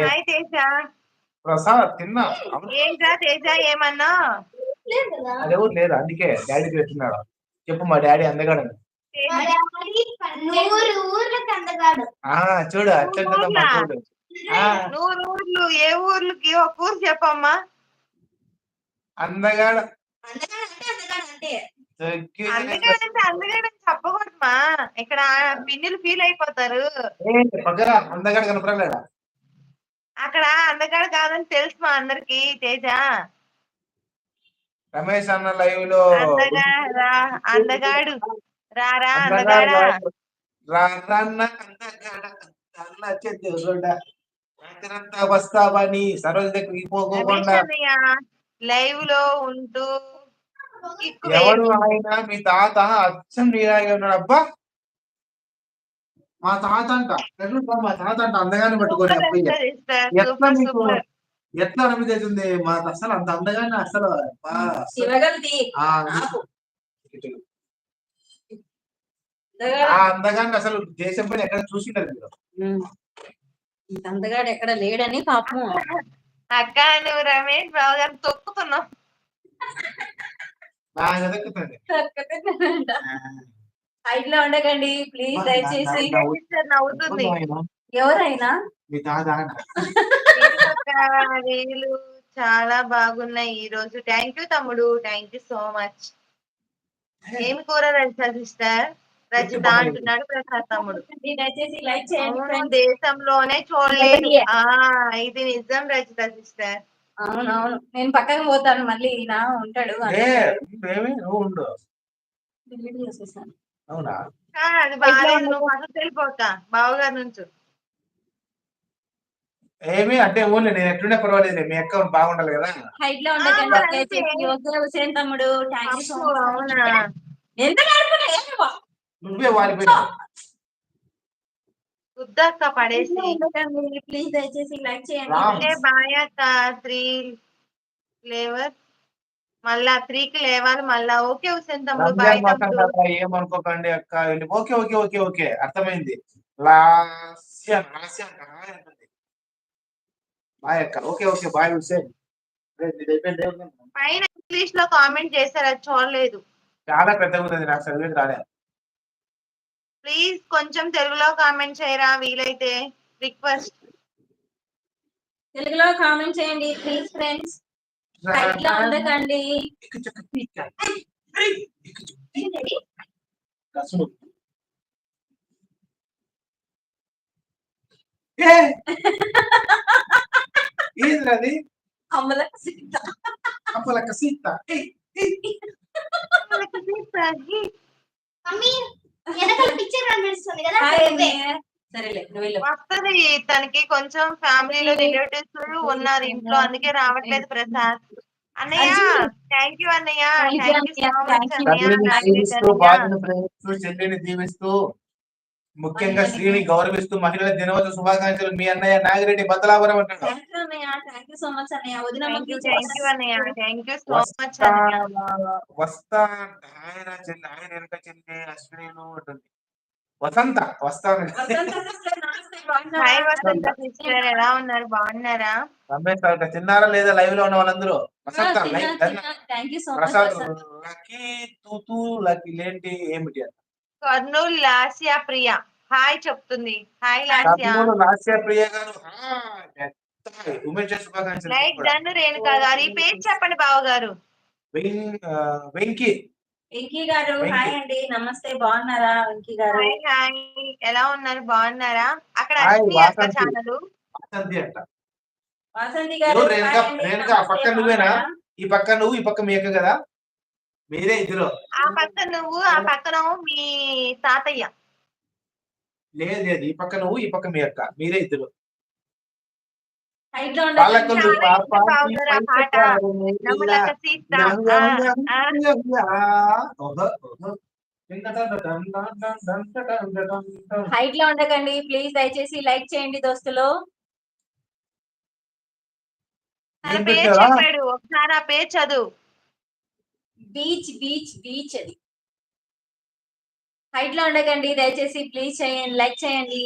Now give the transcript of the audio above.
Hi Teja. Prasad తిన్నా. ఏంట్రా తేజ ఏమన్నా? అది ఎవరు లేదు, అందుకే డాడీకి పెట్టినాడు. చెప్పు, మా డాడీ అందగాడు. చూడు అచ్చంతగా మాట్లాడు. నూరు ఊర్లు ఏ ఊర్లకి ఒక ఊరు చెప్పమ్మా. అందగాడు అందగాడంటే అందగాడని చెప్పకూడదుమా, ఇక్కడ పిన్నులు ఫీల్ అయిపోతారు. అందగాడు కనపడలేడా? అక్కడ అందగాడు కాదని తెలుసు మా అందరికి. తేజ రమేష్ అన్న లైవ్ లో అందగాడు రారా అందగాడా వస్తావని సరోజ దగ్గరికి పోకోకుండా లైవ్ లో ఉంటూ ఎవరు ఆయన? మీ తాత అచ్చం నీలాగే ఉన్నాడు. అబ్బా మా తాత అంట, మా తాత అంట అందగానే పట్టుకొని అప్పయ్య ఎట్లా మీకు ఎట్లా అనిపిస్తుంది? మా అసలు అంత అందగానే అసలు అందగాన్ని అసలు దేశం పైన ఎక్కడ చూసినారు మీరు? అందగాడు ఎక్కడ లేడని పాపం. అక్క నువ్వు రమేష్ బాబు గారిని తొక్కుతున్నావు. బాగా దక్కుతుంది. హైట్ లో ఉండకండి ప్లీజ్, దయచేసి. నవ్వుతుంది. ఎవరైనా మీ తాత రీలు చాలా బాగున్నాయి ఈ రోజు. థ్యాంక్ యూ తమ్ముడు, థ్యాంక్ యూ సో మచ్. ఏమి కూర రజిత సిస్టర్? రజిత అంటున్నాడు ప్రసాద్ తమ్ముడు. దయచేసి లైక్ చేయండి. దేశంలోనే చూడలేదు. ఇది నిజం రజిత సిస్టర్. అవునవును, నేను పక్కన పోతాను, మళ్ళీ నా ఉంటాడు. అవునా? అది బాగాలేదు, నువ్వు పక్కకు వెళ్ళిపోతా బావగారి నుంచి. ఏమి అంటే ఊళ్ళో నేను ఎట్లుండే పర్వాలేదు, మీ అక్క బాగుండాలి కదా. హైట్ లో ఉండకండి తమ్ముడు. అవునా? నువ్వే వాలిపోయినా గుద్దక్క పడేసి. ప్లీజ్ దయచేసి లైక్ చేయండి. బాయ్ అక్క. 3 లేవర్ మళ్ళా 3కి లేవాలి మళ్ళా. ఓకే హుసేన్ తమ్ముడు, బాయ్ తమ్ముడు. ఏమనుకోకండి అక్క. ఓకే ఓకే ఓకే ఓకే అర్థమైంది. బాయ్ అక్క. Okay okay bye Hussain. పైన ఇంగ్లీష్ లో కామెంట్ చేశారు, అది చూడలేదు. చాలా పెద్దగా ఉంది, నాకు చదివేది రాలే. ప్లీజ్ కొంచెం తెలుగులో కామెంట్ చేయరా వీలైతే, రిక్వెస్ట్. తెలుగులో కామెంట్ చేయండి ప్లీజ్ ఫ్రెండ్స్. హైట్ లో ఉండకండి. ఏంటది? అమ్మలక్క సీత. అమ్మలక్క సీత. వస్తుంది తనకి. కొంచెం ఫ్యామిలీలో రిలేటివ్స్ ఉన్నారు ఇంట్లో, అందుకే రావట్లేదు. ప్రసాద్ అన్నయ్య థ్యాంక్ యూ అన్నయ్య, థ్యాంక్ యూ సో మచ్ అన్నయ్య. చెల్లిని దీవిస్తూ ముఖ్యంగా స్త్రీని గౌరవిస్తూ మహిళల దినోత్సవ శుభాకాంక్షలు. మీ అన్నయ్య నాగిరెడ్డి బద్దలాపురం అంటాడు. వస్తా ఆయన చెల్లి, ఆయన వెనక చెల్లి అశ్విని ఉంటుంది. వసంత వస్తాను. ఎలా ఉన్నారు, బాగున్నారా? రమేష్ తిన్నారా లేదా? లైవ్ లో ఉన్న వాళ్ళందరూ వసంత ప్రసాద్ లక్కీ తూతూ లక్కీ లేంటి ఏమిటి? కర్నూలు లాస్యా ప్రియ హాయ్ చెప్తుంది. హాయ్ లాస్యా ప్రియ గారు. ఉమేష్ శుభాకాంక్షలు. లైక్ డన్ రేణుకా గారు. ఈ పేరు చెప్పండి బావగారు. వెంకీ. వెంకీ గారు హాయ్ అండి, నమస్తే. బాగున్నారా వెంకీ గారు? హాయ్, ఎలా ఉన్నారు, బాగున్నారా? అక్కడ అశ్విని అక్క ఛానల్ వాసంతి గారు. రేణుకా పక్క నువ్వేనా? ఈ పక్క నువ్వు, ఈ పక్క మీ అక్క కదా, మీరే ఇద్దరు. ఆ పక్క నువ్వు, ఆ పక్కన మీ తాతయ్య. లేదు లేదు, ఈ పక్క నువ్వు, ఈ పక్క మీ అక్క, మీరే ఇద్దరు. హైట్ లో ఉండకండి ప్లీజ్, దయచేసి లైక్ చేయండి దోస్తులు. చెప్పాడు ఒకసారి ఆ పేరు చదువు. బీచ్ బీచ్ బీచ్ అది. హైట్ లో ఉండకండి దయచేసి ప్లీజ్ చేయండి, లైక్ చేయండి.